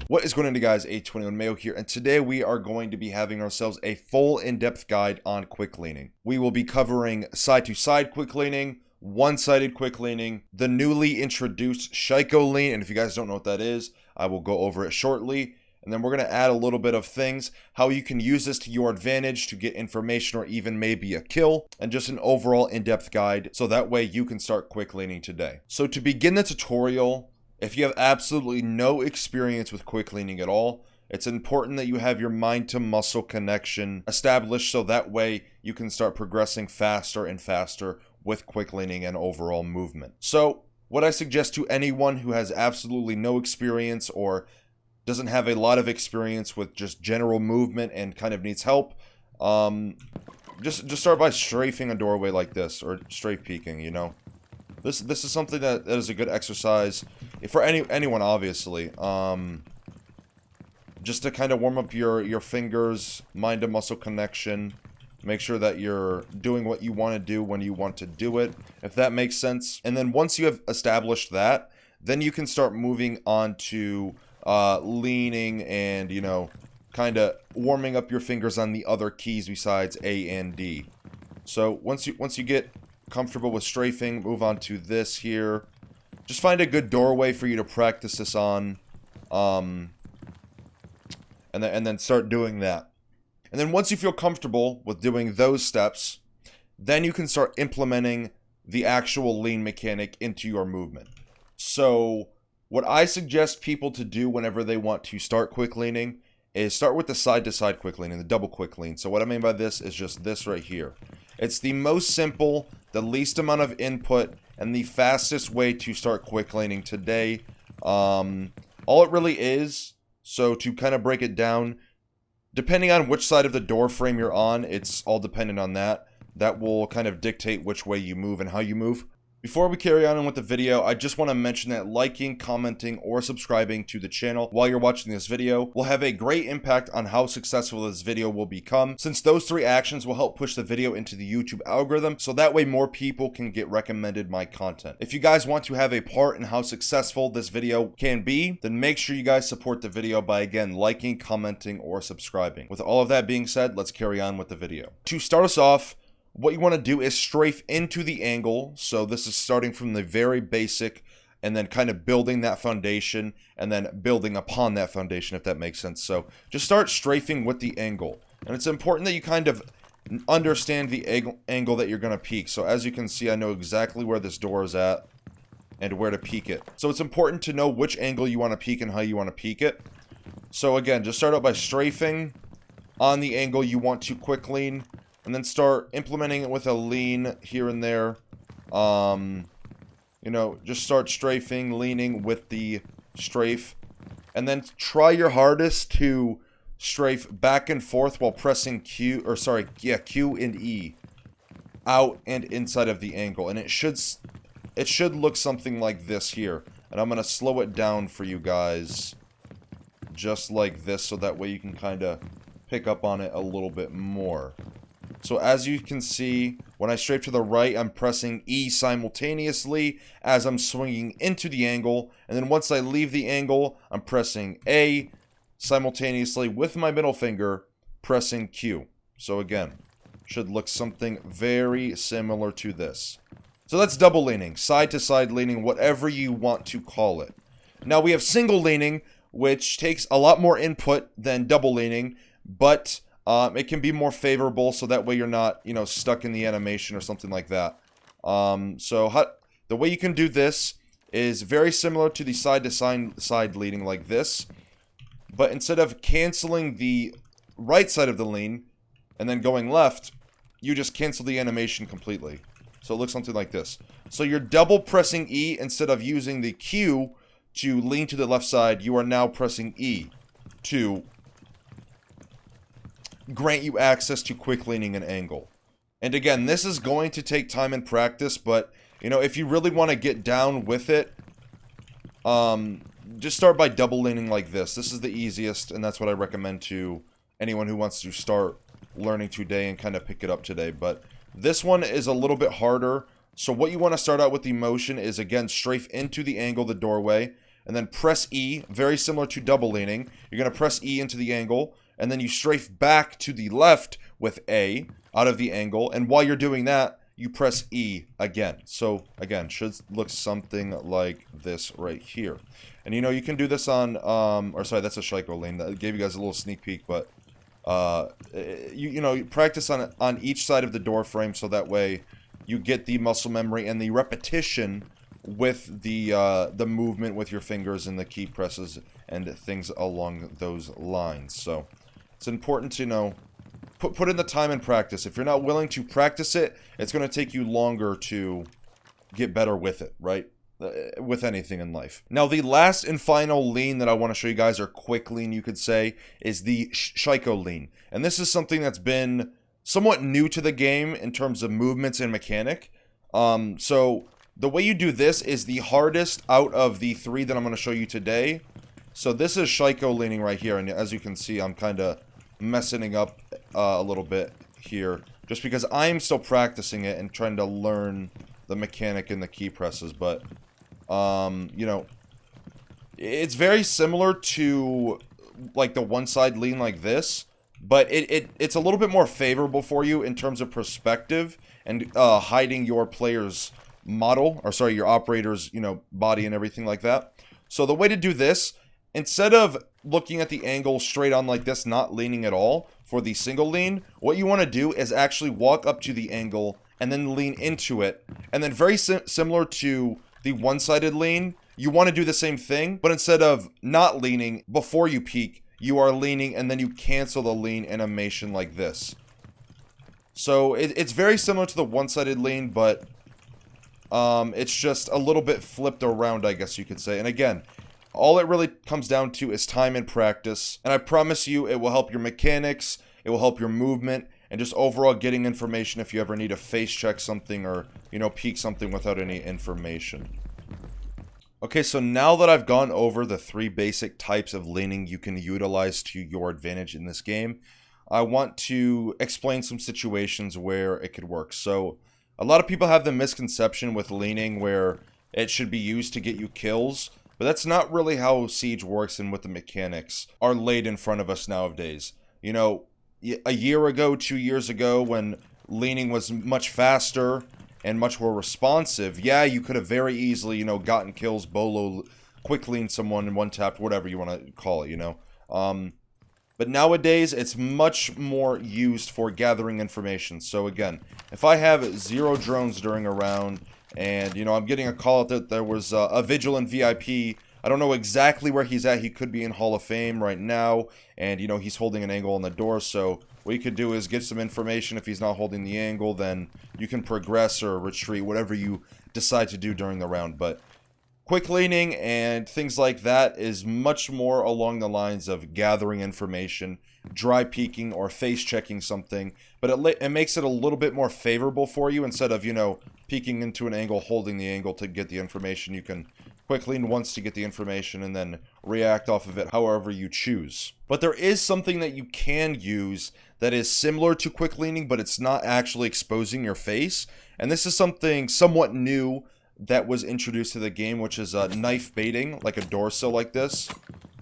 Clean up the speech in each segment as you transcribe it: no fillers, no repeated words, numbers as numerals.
What is going on, guys? 821 Mayo here, and today we are going to be having ourselves a full in-depth guide on quick leaning. We will be covering side-to-side quick leaning, one-sided quick leaning, the newly introduced Shiko lean, and if you guys don't know what that is, I will go over it shortly. And then we're going to add a little bit of things, how you can use this to your advantage to get information or even maybe a kill, and just an overall in-depth guide, so that way you can start quick leaning today. So to begin the tutorial, if you have absolutely no experience with quick leaning at all, it's important that you have your mind to muscle connection established, so that way you can start progressing faster and faster with quick leaning and overall movement. So what I suggest to anyone who has absolutely no experience or doesn't have a lot of experience with just general movement and kind of needs help, just start by strafing a doorway like this, or strafe peeking, you know. This is something that is a good exercise for anyone, obviously. Just to kind of warm up your fingers, mind to muscle connection. Make sure that you're doing what you want to do when you want to do it, if that makes sense. And then once you have established that, then you can start moving on to leaning and, you know, kind of warming up your fingers on the other keys besides A and D. So once you get comfortable with strafing, move on to this here. Just find a good doorway for you to practice this on, and then start doing that. And then once you feel comfortable with doing those steps, then you can start implementing the actual lean mechanic into your movement. So what I suggest people to do whenever they want to start quick leaning is start with the side-to-side quick lean and the double quick lean. So what I mean by this is just this right here. It's the most simple, the least amount of input, and the fastest way to start quick leaning today. All it really is, so to kind of break it down, depending on which side of the door frame you're on, it's all dependent on that. That will kind of dictate which way you move and how you move. Before we carry on with the video, I just want to mention that liking, commenting, or subscribing to the channel while you're watching this video will have a great impact on how successful this video will become, since those three actions will help push the video into the YouTube algorithm, so that way more people can get recommended my content. If you guys want to have a part in how successful this video can be, then make sure you guys support the video by, again, liking, commenting, or subscribing. With all of that being said, let's carry on with the video. To start us off, what you want to do is strafe into the angle. So this is starting from the very basic and then kind of building that foundation and then building upon that foundation, if that makes sense. So just start strafing with the angle. And it's important that you kind of understand the angle that you're going to peek. So as you can see, I know exactly where this door is at and where to peek it. So it's important to know which angle you want to peek and how you want to peek it. So again, just start out by strafing on the angle you want to quick lean, and then start implementing it with a lean here and there. You know, just start strafing, leaning with the strafe. And then try your hardest to strafe back and forth while pressing Q and E out and inside of the angle. And it should look something like this here. And I'm going to slow it down for you guys, just like this, so that way you can kind of pick up on it a little bit more. So as you can see, when I strafe to the right, I'm pressing E simultaneously as I'm swinging into the angle. And then once I leave the angle, I'm pressing A simultaneously with my middle finger, pressing Q. So again, should look something very similar to this. So that's double leaning, side to side leaning, whatever you want to call it. Now we have single leaning, which takes a lot more input than double leaning, but it can be more favorable, so that way you're not, you know, stuck in the animation or something like that. The way you can do this is very similar to the side leaning like this, but instead of canceling the right side of the lean and then going left, you just cancel the animation completely. So it looks something like this. So you're double pressing E instead of using the Q to lean to the left side. You are now pressing E to grant you access to quick leaning and angle. And again, this is going to take time and practice, but you know, if you really want to get down with it, just start by double leaning like this. This is the easiest, and that's what I recommend to anyone who wants to start learning today and kind of pick it up today. But This one is a little bit harder. So what you want to start out with the motion is, again, strafe into the angle of the doorway, and then press E, very similar to double leaning. You're going to press E into the angle, and then you strafe back to the left with A out of the angle, and while you're doing that, you press E again. So, again, should look something like this right here. And, you know, you can do this on, or sorry, that's a Shaiiko lean. That gave you guys a little sneak peek, but, you know, you practice on each side of the door frame so that way you get the muscle memory and the repetition with the movement with your fingers and the key presses and things along those lines. So, it's important to, you know, put in the time and practice. If you're not willing to practice it, it's going to take you longer to get better with it, right? With anything in life. Now, the last and final lean that I want to show you guys, or quick lean you could say, is the Shaiiko lean. And this is something that's been somewhat new to the game in terms of movements and mechanic. So the way you do this is the hardest out of the three that I'm going to show you today. So this is Shaiiko leaning right here, and as you can see, I'm kind of messing up a little bit here, just because I'm still practicing it and trying to learn the mechanic and the key presses. But you know, it's very similar to like the one side lean like this, but it's a little bit more favorable for you in terms of perspective and hiding your player's model, or sorry, your operator's, you know, body and everything like that. So the way to do this, instead of looking at the angle straight on like this, not leaning at all for the single lean, what you want to do is actually walk up to the angle and then lean into it. And then very similar to the one-sided lean, you want to do the same thing, but instead of not leaning before you peek, you are leaning and then you cancel the lean animation like this. So it's very similar to the one-sided lean, but it's just a little bit flipped around, I guess you could say. And again, all it really comes down to is time and practice. And I promise you, it will help your mechanics, it will help your movement, and just overall getting information if you ever need to face check something or, you know, peek something without any information. Okay, so now that I've gone over the three basic types of leaning you can utilize to your advantage in this game, I want to explain some situations where it could work. So, a lot of people have the misconception with leaning where it should be used to get you kills, but that's not really how Siege works and what the mechanics are laid in front of us nowadays. You know, a year ago, 2 years ago, when leaning was much faster and much more responsive, yeah, you could have very easily, you know, gotten kills, bolo, quick lean someone, and one tapped, whatever you want to call it, you know. But nowadays, it's much more used for gathering information. So again, if I have 0 drones during a round, and, you know, I'm getting a call out that there was a Vigilant VIP. I don't know exactly where he's at. He could be in Hall of Fame right now. And, you know, he's holding an angle on the door. So what you could do is get some information. If he's not holding the angle, then you can progress or retreat, whatever you decide to do during the round. But quick leaning and things like that is much more along the lines of gathering information, dry peeking, or face checking something. But it makes it a little bit more favorable for you. Instead of, you know, peeking into an angle, holding the angle to get the information, you can quick lean once to get the information and then react off of it however you choose. But there is something that you can use that is similar to quick leaning, but it's not actually exposing your face. And this is something somewhat new that was introduced to the game, which is knife baiting, like a door sill like this.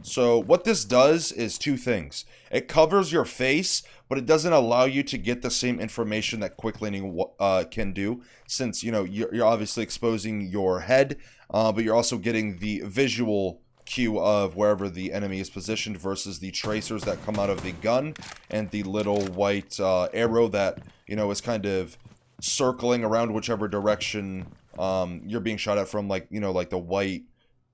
So what this does is two things. It covers your face, but it doesn't allow you to get the same information that quick leaning can do, since, you know, you're obviously exposing your head, but you're also getting the visual cue of wherever the enemy is positioned versus the tracers that come out of the gun and the little white arrow that, you know, is kind of circling around whichever direction you're being shot at from, like, you know, like the white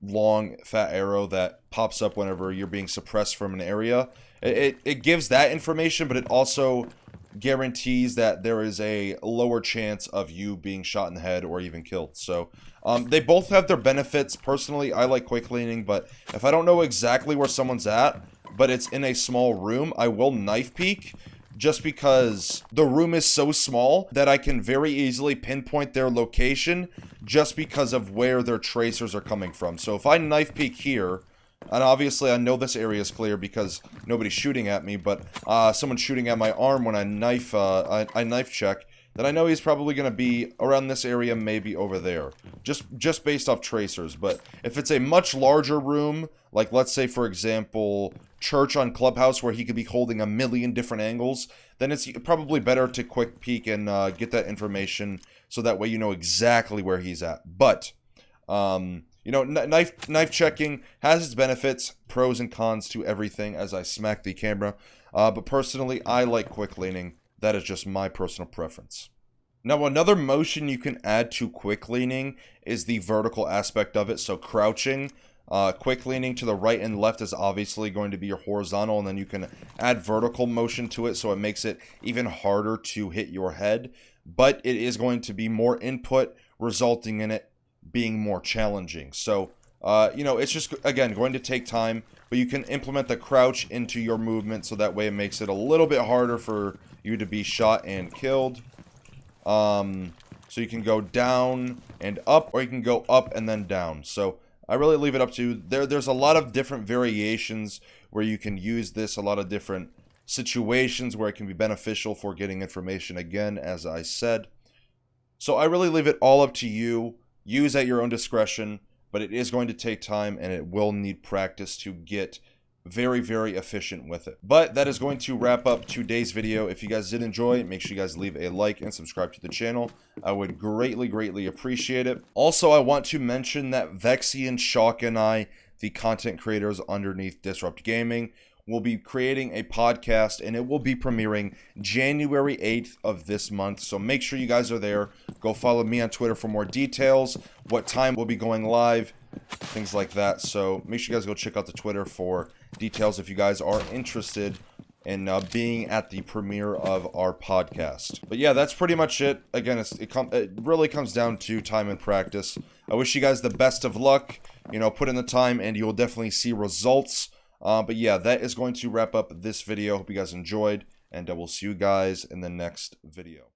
long fat arrow that pops up whenever you're being suppressed from an area. It gives that information, but it also guarantees that there is a lower chance of you being shot in the head or even killed. So they both have their benefits. Personally, I like quick leaning, but if I don't know exactly where someone's at, but it's in a small room, I will knife peek, just because the room is so small that I can very easily pinpoint their location just because of where their tracers are coming from. So if I knife peek here, and obviously I know this area is clear because nobody's shooting at me, but someone's shooting at my arm when I knife check, then I know he's probably going to be around this area, maybe over there. Just based off tracers. But if it's a much larger room, like let's say, for example, church on Clubhouse, where he could be holding a million different angles, then it's probably better to quick peek and get that information so that way you know exactly where he's at. But, you know, knife checking has its benefits, pros and cons to everything, as I smack the camera. But personally, I like quick leaning. That is just my personal preference. Now, another motion you can add to quick leaning is the vertical aspect of it. So crouching, quick leaning to the right and left is obviously going to be your horizontal, and then you can add vertical motion to it, so it makes it even harder to hit your head. But it is going to be more input, resulting in it being more challenging. So, you know, it's just, again, going to take time, but you can implement the crouch into your movement, so that way it makes it a little bit harder for you to be shot and killed. So you can go down and up, or you can go up and then down. So I really leave it up to you. There's a lot of different variations where you can use this, a lot of different situations where it can be beneficial for getting information, again, as I said. So I really leave it all up to you. Use at your own discretion, but it is going to take time and it will need practice to get very, very efficient with it. But that is going to wrap up today's video. If you guys did enjoy, make sure you guys leave a like and subscribe to the channel. I would greatly, greatly appreciate it. Also, I want to mention that Vexian, Shock, and I, the content creators underneath Disrupt Gaming, will be creating a podcast, and it will be premiering January 8th of this month. So make sure you guys are there. Go follow me on Twitter for more details, what time we'll be going live, things like that. So make sure you guys go check out the Twitter for details if you guys are interested in being at the premiere of our podcast. But yeah, that's pretty much it. Again, it really comes down to time and practice. I wish you guys the best of luck. You know, put in the time and you'll definitely see results. But yeah, that is going to wrap up this video. Hope you guys enjoyed, and we'll see you guys in the next video.